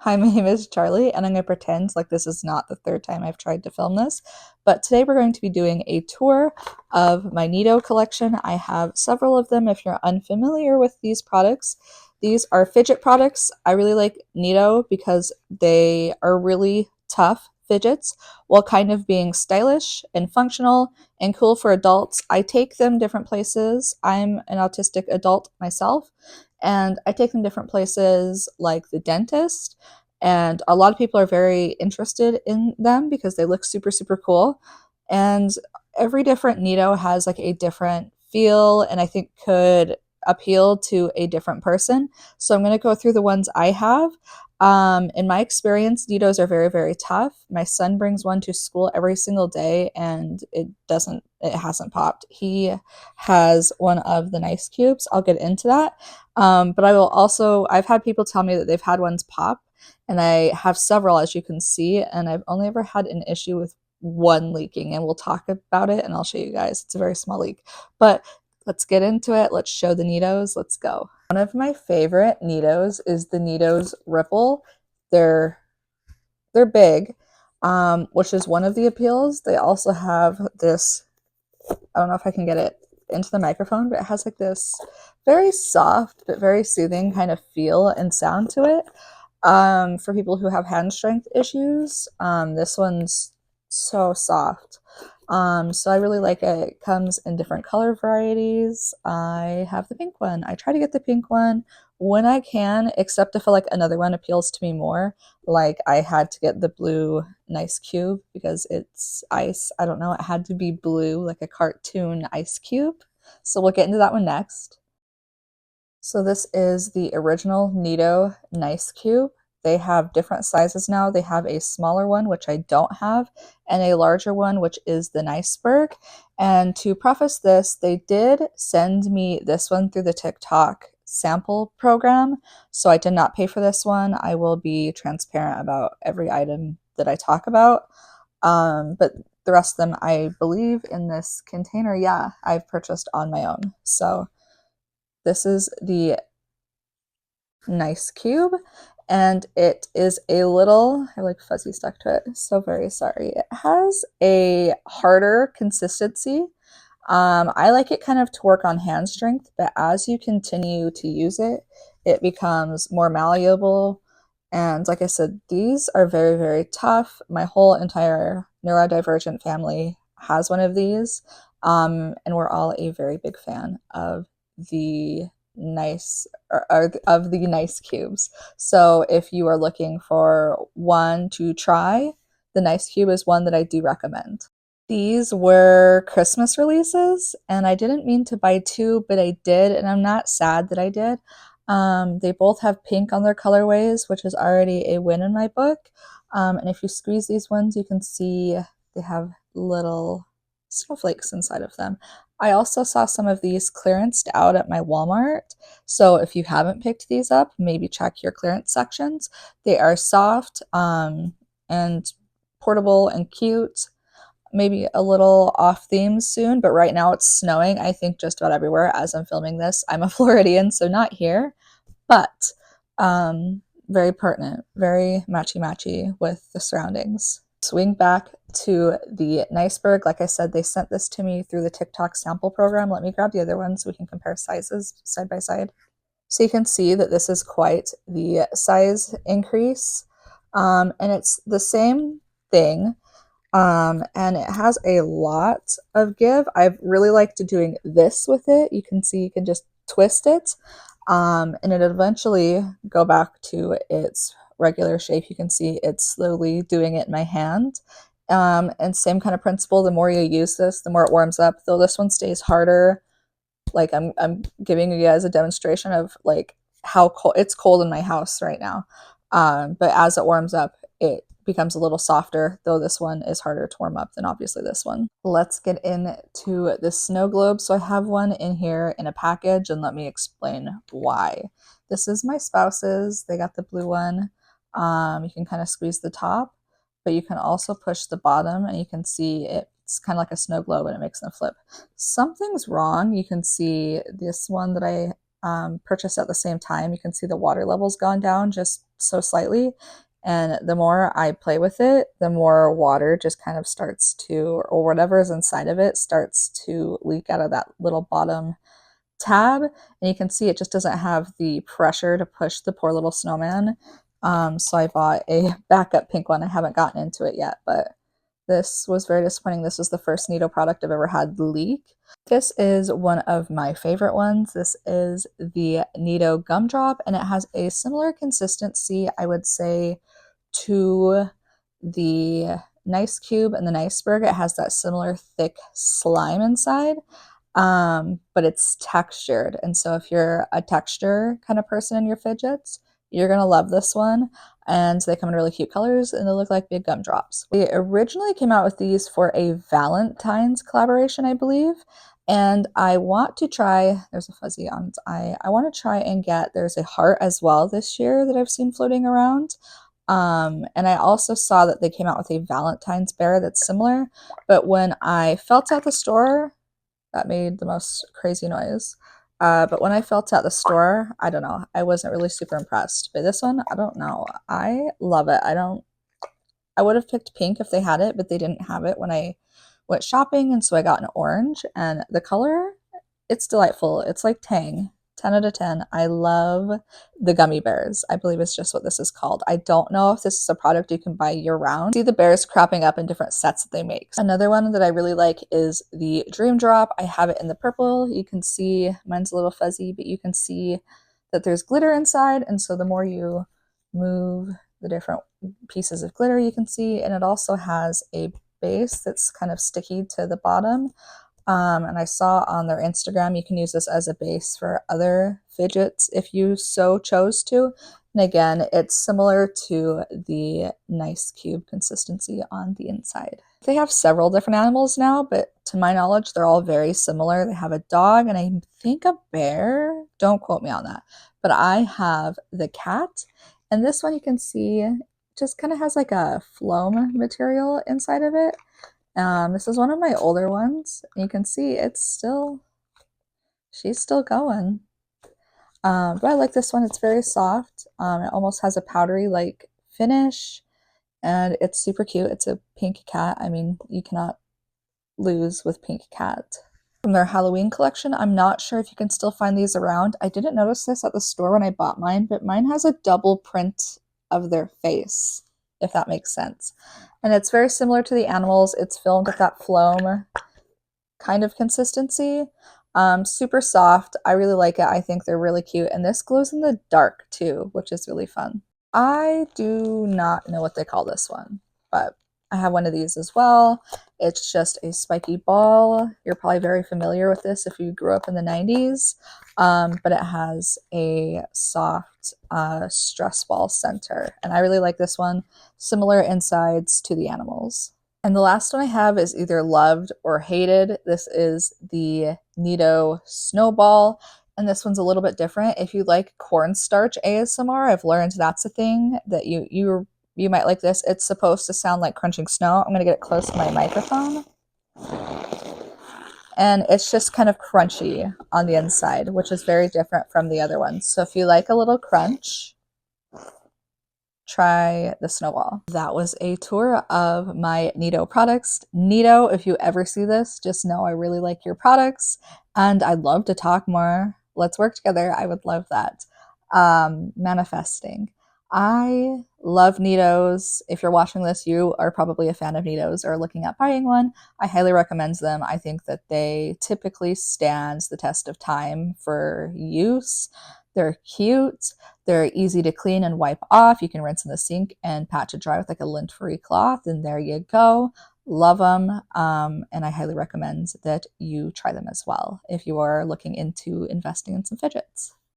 Hi, my name is Charlie, and I'm going to pretend like this is not the third time I've tried to film this. But today we're going to be doing a tour of my Needoh collection. I have several of them if you're unfamiliar with these products. These are fidget products. I really like Needoh because they are really tough fidgets while kind of being stylish and functional and cool for adults. I take them different places. I'm an autistic adult myself, and I take them different places like the dentist, and a lot of people are very interested in them because they look super, super cool. And every different Neato has like a different feel and I think could appeal to a different person. So I'm going to go through the ones I have. In my experience, Neatos are very, very tough. My son brings one to school every single day and it hasn't popped. He has one of the nice cubes. I'll get into that. But I've had people tell me that they've had ones pop, and I have several, as you can see, and I've only ever had an issue with one leaking, and we'll talk about it and I'll show you guys. It's a very small leak, but let's get into it. Let's show the Neatos. Let's go. One of my favorite Neatos is the Neatos Ripple. They're big, which is one of the appeals. They also have this, I don't know if I can get it into the microphone, but it has like this very soft but very soothing kind of feel and sound to it. For people who have hand strength issues, this one's so soft. So I really like it. It comes in different color varieties. I have the pink one. I try to get the pink one when I can, except if like another one appeals to me more. Like I had to get the blue nice cube because it's ice. I don't know, it had to be blue, like a cartoon ice cube. So we'll get into that one next. So this is the original Neato Nice Cube. They have different sizes now. They have a smaller one, which I don't have, and a larger one, which is the Iceberg. And to preface this, they did send me this one through the TikTok sample program, so I did not pay for this one. I will be transparent about every item that I talk about. But the rest of them, I believe in this container, yeah, I've purchased on my own. So this is the nice cube, and it is a little, I like fuzzy stuck to it, so very sorry. It has a harder consistency. I like it kind of to work on hand strength, but as you continue to use it, it becomes more malleable. And like I said, these are very, very tough. My whole entire neurodivergent family has one of these, and we're all a very big fan of the nice or of the nice cubes. So if you are looking for one to try, the nice cube is one that I do recommend. These were Christmas releases, and I didn't mean to buy two, but I did, and I'm not sad that I did. They both have pink on their colorways, which is already a win in my book. And if you squeeze these ones, you can see they have little snowflakes inside of them. I also saw some of these clearanced out at my Walmart, so if you haven't picked these up, maybe check your clearance sections. They are soft, and portable and cute. Maybe a little off theme soon, but right now it's snowing, I think, just about everywhere as I'm filming this. I'm a Floridian, so not here, but very pertinent, very matchy-matchy with the surroundings. Swing back to the Iceberg. Like I said, they sent this to me through the TikTok sample program. Let me grab the other one so we can compare sizes side by side. So you can see that this is quite the size increase, and it's the same thing. And it has a lot of give. I've really liked doing this with it. You can see you can just twist it, and it'll eventually go back to its regular shape. You can see it's slowly doing it in my hand. And same kind of principle, the more you use this, the more it warms up, though this one stays harder. Like I'm giving you guys a demonstration of like how cold it's cold in my house right now. But as it warms up, it becomes a little softer, though this one is harder to warm up than obviously this one. Let's get into the snow globe. So I have one in here in a package, and let me explain why. This is my spouse's. They got the blue one. You can kind of squeeze the top, but you can also push the bottom, and you can see it's kind of like a snow globe, and it makes them flip. Something's wrong. You can see this one that I purchased at the same time. You can see the water level's gone down just so slightly. And the more I play with it, the more water just kind of starts to, or whatever is inside of it starts to leak out of that little bottom tab. And you can see it just doesn't have the pressure to push the poor little snowman. So I bought a backup pink one. I haven't gotten into it yet, but this was very disappointing. This was the first Neato product I've ever had leak. This is one of my favorite ones. This is the Needoh Gumdrop, and it has a similar consistency, I would say, to the Nice Cube and the Iceberg. It has that similar thick slime inside, but it's textured. And so if you're a texture kind of person in your fidgets, you're going to love this one. And they come in really cute colors and they look like big gumdrops. They originally came out with these for a Valentine's collaboration, I believe. And I want to try, there's a fuzzy on its eye. I want to try and get, there's a heart as well this year that I've seen floating around. And I also saw that they came out with a Valentine's bear that's similar. But when I felt at the store, that made the most crazy noise. But when I felt at the store, I don't know. I wasn't really super impressed. But this one, I don't know. I love it. I would have picked pink if they had it, but they didn't have it when I went shopping, and so I got an orange. And the color, it's delightful. It's like Tang. 10 out of 10. I love the gummy bears. I believe it's just what this is called. I don't know if this is a product you can buy year-round. See the bears cropping up in different sets that they make. Another one that I really like is the Dream Drop. I have it in the purple. You can see, mine's a little fuzzy, but you can see that there's glitter inside, and so the more you move the different pieces of glitter you can see, and it also has a base that's kind of sticky to the bottom. And I saw on their Instagram you can use this as a base for other fidgets if you so chose to. And again, it's similar to the Nice Cube consistency on the inside. They have several different animals now, but to my knowledge, they're all very similar. They have a dog and I think a bear. Don't quote me on that. But I have the cat. And this one you can see just kind of has like a phloem material inside of it. This is one of my older ones. You can see she's still going. But I like this one. It's very soft. It almost has a powdery like finish, and it's super cute. It's a pink cat. I mean, you cannot lose with pink cat. From their Halloween collection, I'm not sure if you can still find these around. I didn't notice this at the store when I bought mine, but mine has a double print of their face, if that makes sense. And it's very similar to the animals. It's filmed with that phloem kind of consistency. Super soft. I really like it. I think they're really cute. And this glows in the dark too, which is really fun. I do not know what they call this one, but I have one of these as well. It's just a spiky ball. You're probably very familiar with this if you grew up in the 90s, but it has a soft stress ball center. And I really like this one. Similar insides to the animals. And the last one I have is either loved or hated. This is the Neato Snowball. And this one's a little bit different. If you like cornstarch ASMR, I've learned that's a thing that you might like this. It's supposed to sound like crunching snow. I'm going to get it close to my microphone. And it's just kind of crunchy on the inside, which is very different from the other ones. So if you like a little crunch, try the Snowball. That was a tour of my Neato products. Neato, if you ever see this, just know I really like your products and I'd love to talk more. Let's work together. I would love that. Manifesting. I love Neatos. If you're watching this, you are probably a fan of Neatos or looking at buying one. I highly recommend them. I think that they typically stand the test of time for use. They're cute. They're easy to clean and wipe off. You can rinse in the sink and patch it dry with like a lint-free cloth, and there you go. Love them, and I highly recommend that you try them as well if you are looking into investing in some fidgets.